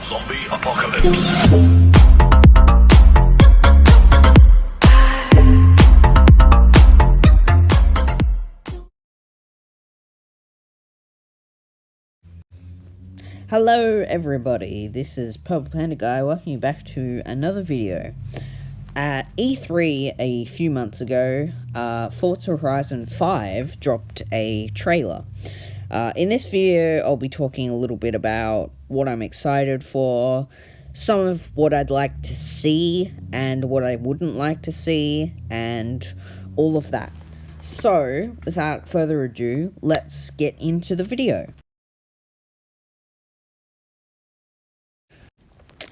Zombie apocalypse. Hello everybody, this is Purple Panda Guy, welcome you back to another video. At E3 a few months ago, Forza Horizon 5 dropped a trailer. In this video, I'll be talking a little bit about what I'm excited for, some of what I'd like to see, and what I wouldn't like to see, and all of that. So, without further ado, let's get into the video.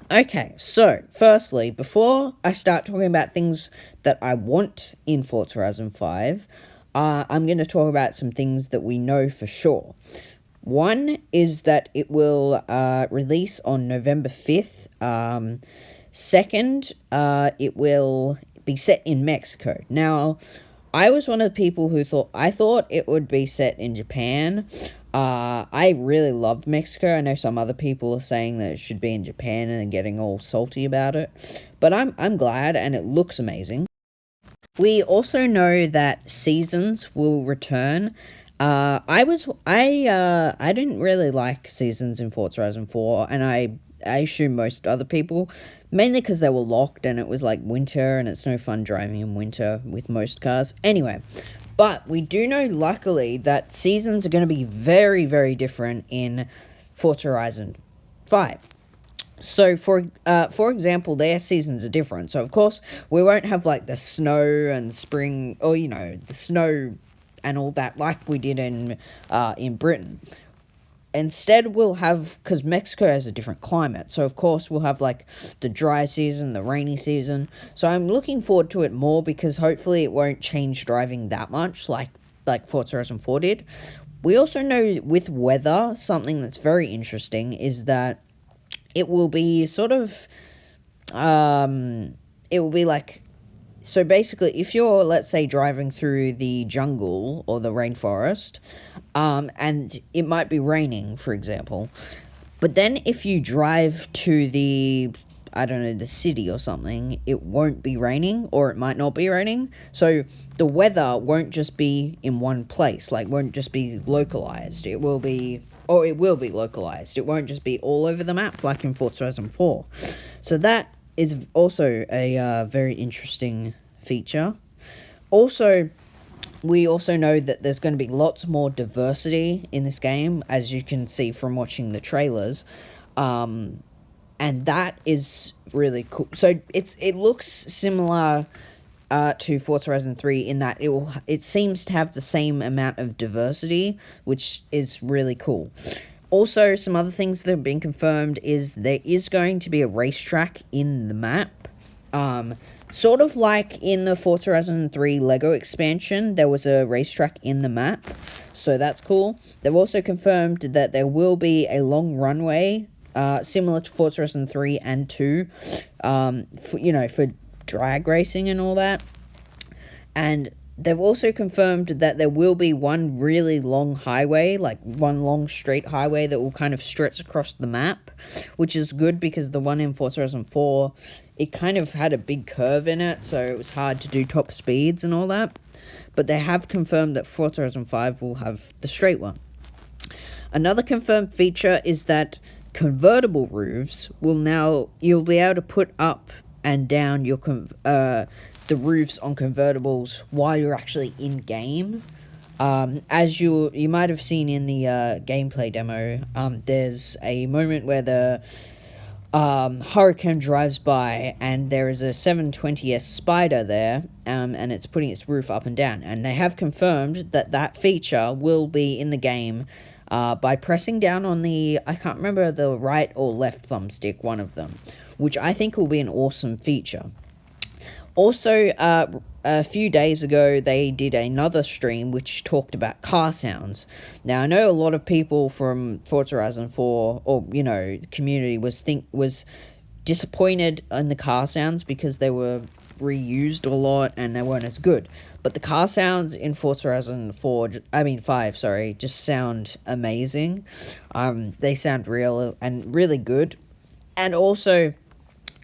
Okay, so, firstly, before I start talking about things that I want in Forza Horizon 5, I'm going to talk about some things that we know for sure. One is that it will release on November 5th. Second, it will be set in Mexico. Now, I was one of the people who thought it would be set in Japan. I really loved Mexico. I know some other people are saying that it should be in Japan and getting all salty about it. But I'm glad, and it looks amazing. We also know that seasons will return. I didn't really like seasons in Forza Horizon 4, and I assume most other people, mainly because they were locked and it was like winter, and it's no fun driving in winter with most cars. Anyway, but we do know, luckily, that seasons are going to be very, very different in Forza Horizon 5. So, for example, their seasons are different. So, of course, we won't have, like, the snow and spring, or, you know, the snow and all that like we did in Britain. Instead, we'll have, because Mexico has a different climate, so of course we'll have, like, the dry season, the rainy season. So I'm looking forward to it more, because hopefully it won't change driving that much, like Forza Horizon 4 did. We also know with weather, something that's very interesting is that it will be sort of, it will be like, so basically, if you're, let's say, driving through the jungle or the rainforest, and it might be raining, for example, but then if you drive to the, I don't know, the city or something, it won't be raining, or it might not be raining. So the weather won't just be in one place, like, won't just be localized. It will be localized. It won't just be all over the map, like in Forza Horizon 4. So that is also a very interesting feature. Also, we also know that there's going to be lots more diversity in this game, as you can see from watching the trailers, and that is really cool. So it looks similar to Forza Horizon 3 in that it seems to have the same amount of diversity, which is really cool. Also, some other things that have been confirmed is there is going to be a racetrack in the map. Sort of like in the Forza Horizon 3 LEGO expansion, there was a racetrack in the map. So that's cool. They've also confirmed that there will be a long runway, similar to Forza Horizon 3 and 2, for drag racing and all that. And they've also confirmed that there will be one really long highway, like one long straight highway that will kind of stretch across the map, which is good because the one in Forza Horizon 4, it kind of had a big curve in it, so it was hard to do top speeds and all that. But they have confirmed that Forza Horizon 5 will have the straight one. Another confirmed feature is that convertible roofs you'll be able to put up and down your the roofs on convertibles while you're actually in game. As you might have seen in the gameplay demo, there's a moment where the Hurricane drives by, and there is a 720S Spider there, and it's putting its roof up and down. And they have confirmed that feature will be in the game by pressing down on I can't remember the right or left thumbstick, one of them, which I think will be an awesome feature. Also, a few days ago, they did another stream which talked about car sounds. Now, I know a lot of people from Forza Horizon 4, or, community, was disappointed in the car sounds because they were reused a lot and they weren't as good. But the car sounds in Forza Horizon 5, just sound amazing. They sound real and really good. And also,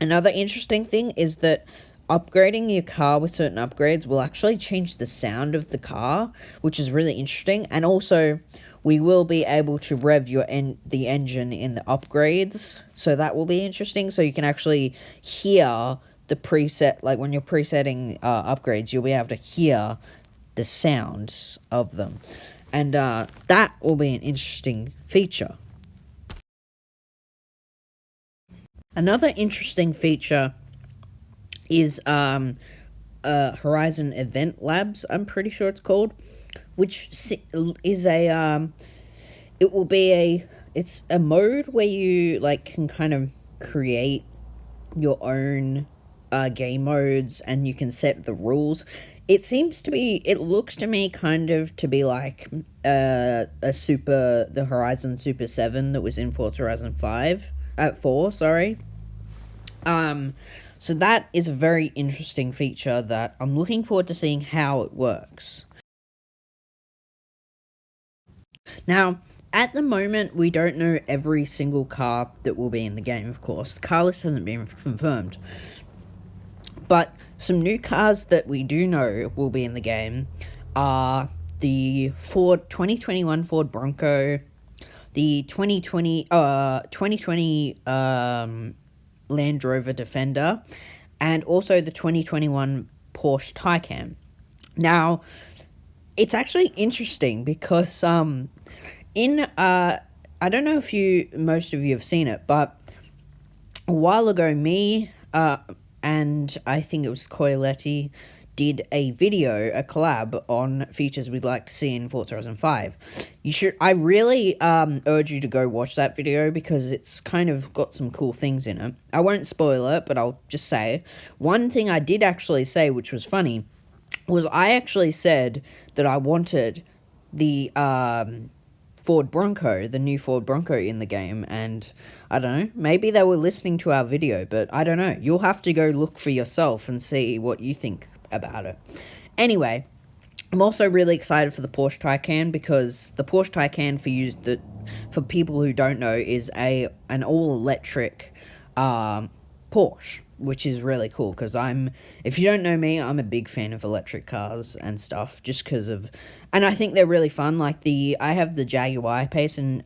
another interesting thing is that upgrading your car with certain upgrades will actually change the sound of the car, which is really interesting. And also, we will be able to rev the engine in the upgrades, so that will be interesting. So you can actually hear the preset, like when you're presetting upgrades, you'll be able to hear the sounds of them, and that will be an interesting feature. Another interesting feature is Horizon Event Labs, I'm pretty sure it's called, which is a it will be it's a mode where you like can kind of create your own game modes, and you can set the rules. It looks to me kind of to be like the Horizon Super 7 that was in Forza Horizon 5 at 4, sorry. Um, so that is a very interesting feature that I'm looking forward to seeing how it works. Now, at the moment, we don't know every single car that will be in the game, of course. The car list hasn't been confirmed. But some new cars that we do know will be in the game are the 2021 Ford Bronco, the 2020 Land Rover Defender, and also the 2021 Porsche Taycan. Now, it's actually interesting because in I don't know if most of you have seen it, but a while ago, me and I think it was Coyoletti did a collab on features we'd like to see in Forza Horizon 5. I really urge you to go watch that video because it's kind of got some cool things in it. I won't spoil it, but I'll just say, one thing I did actually say, which was funny, was I actually said that I wanted the the new Ford Bronco in the game, and I don't know, maybe they were listening to our video, but I don't know. You'll have to go look for yourself and see what you think about it. Anyway, I'm also really excited for the Porsche Taycan because the Porsche Taycan, for people who don't know, is an all electric Porsche, which is really cool because if you don't know me, I'm a big fan of electric cars and stuff, just because and I think they're really fun. Like I have the Jaguar I-Pace in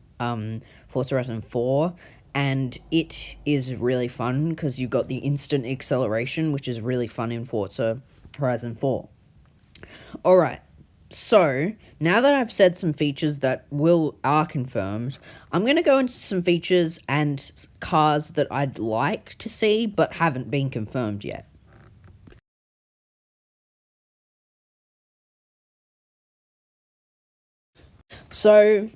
Forza Horizon 4, and it is really fun because you've got the instant acceleration, which is really fun in Forza Horizon 4. Alright, so now that I've said some features that are confirmed, I'm going to go into some features and cars that I'd like to see but haven't been confirmed yet. So,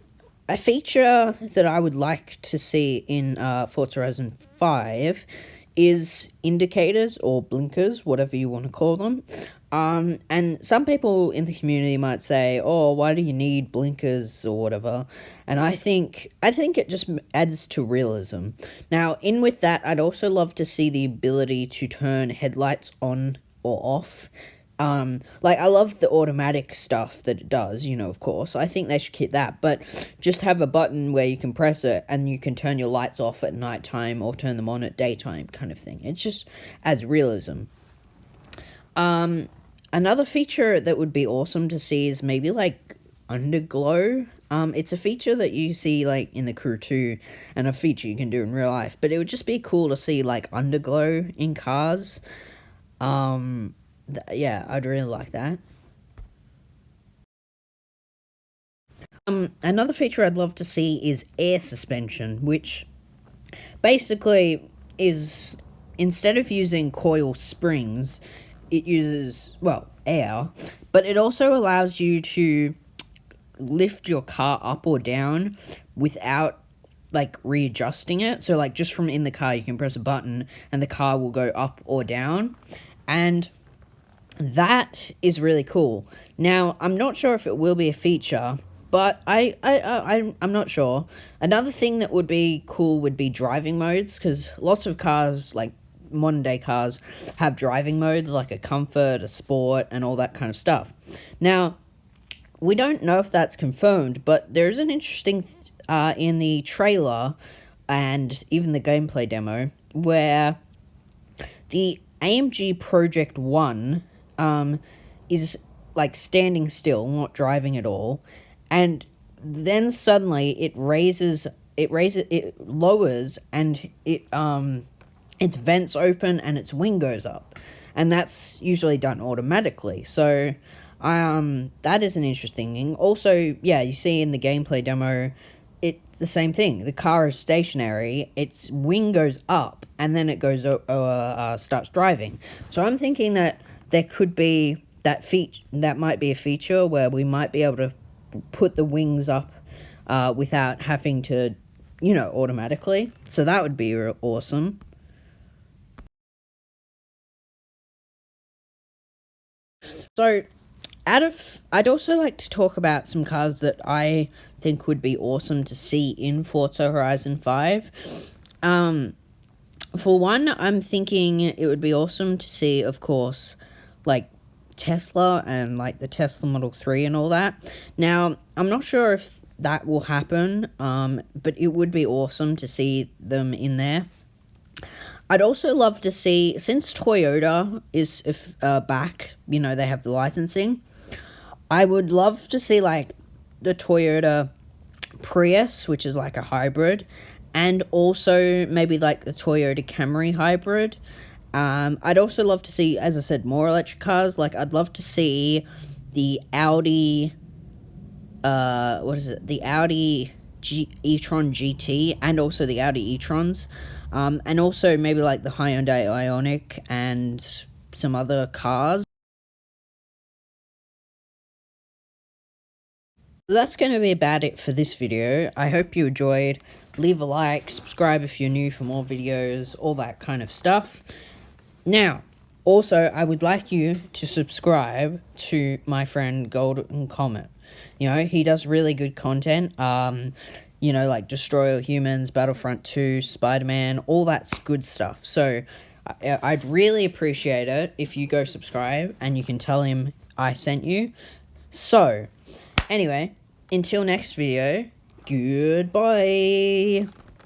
a feature that I would like to see in Forza Horizon 5 is indicators or blinkers, whatever you want to call them. And some people in the community might say, "Oh, why do you need blinkers or whatever?" And I think it just adds to realism. Now, in with that, I'd also love to see the ability to turn headlights on or off. Like I love the automatic stuff that it does, of course. I think they should keep that, but just have a button where you can press it and you can turn your lights off at nighttime or turn them on at daytime, kind of thing. It's just as realism. Another feature that would be awesome to see is maybe like underglow. It's a feature that you see like in the Crew 2 and a feature you can do in real life, but it would just be cool to see like underglow in cars. Yeah, I'd really like that. Another feature I'd love to see is air suspension, which basically is, instead of using coil springs, it uses, well, air, but it also allows you to lift your car up or down without like readjusting it. So like just from in the car you can press a button and the car will go up or down, and that is really cool. Now, I'm not sure if it will be a feature, but I'm not sure. Another thing that would be cool would be driving modes, because lots of cars, like modern day cars, have driving modes like a comfort, a sport, and all that kind of stuff. Now, we don't know if that's confirmed, but there's an interesting in the trailer and even the gameplay demo, where the AMG Project 1 is like standing still, not driving at all, and then suddenly it lowers, and its vents open and its wing goes up, and that's usually done automatically. So that is an interesting thing. Also, yeah, you see in the gameplay demo, it's the same thing. The car is stationary, its wing goes up, and then it starts driving. So I'm thinking that there could be that might be a feature where we might be able to put the wings up without having to, automatically. So that would be awesome. So, I'd also like to talk about some cars that I think would be awesome to see in Forza Horizon 5. For one, I'm thinking it would be awesome to see, of course, like Tesla and like the Tesla Model 3 and all that. Now, I'm not sure if that will happen, but it would be awesome to see them in there. I'd also love to see, since Toyota is back, they have the licensing, I would love to see like the Toyota Prius, which is like a hybrid, and also maybe like the Toyota Camry hybrid. I'd also love to see, as I said, more electric cars. Like, I'd love to see the Audi, the Audi e-tron GT, and also the Audi e-trons, and also maybe like the Hyundai Ioniq and some other cars. That's going to be about it for this video. I hope you enjoyed. Leave a like, subscribe if you're new for more videos, all that kind of stuff. Now, also, I would like you to subscribe to my friend Golden Comet. He does really good content. Like Destroy All Humans, Battlefront 2, Spider-Man, all that's good stuff. So, I'd really appreciate it if you go subscribe and you can tell him I sent you. So, anyway, until next video, goodbye.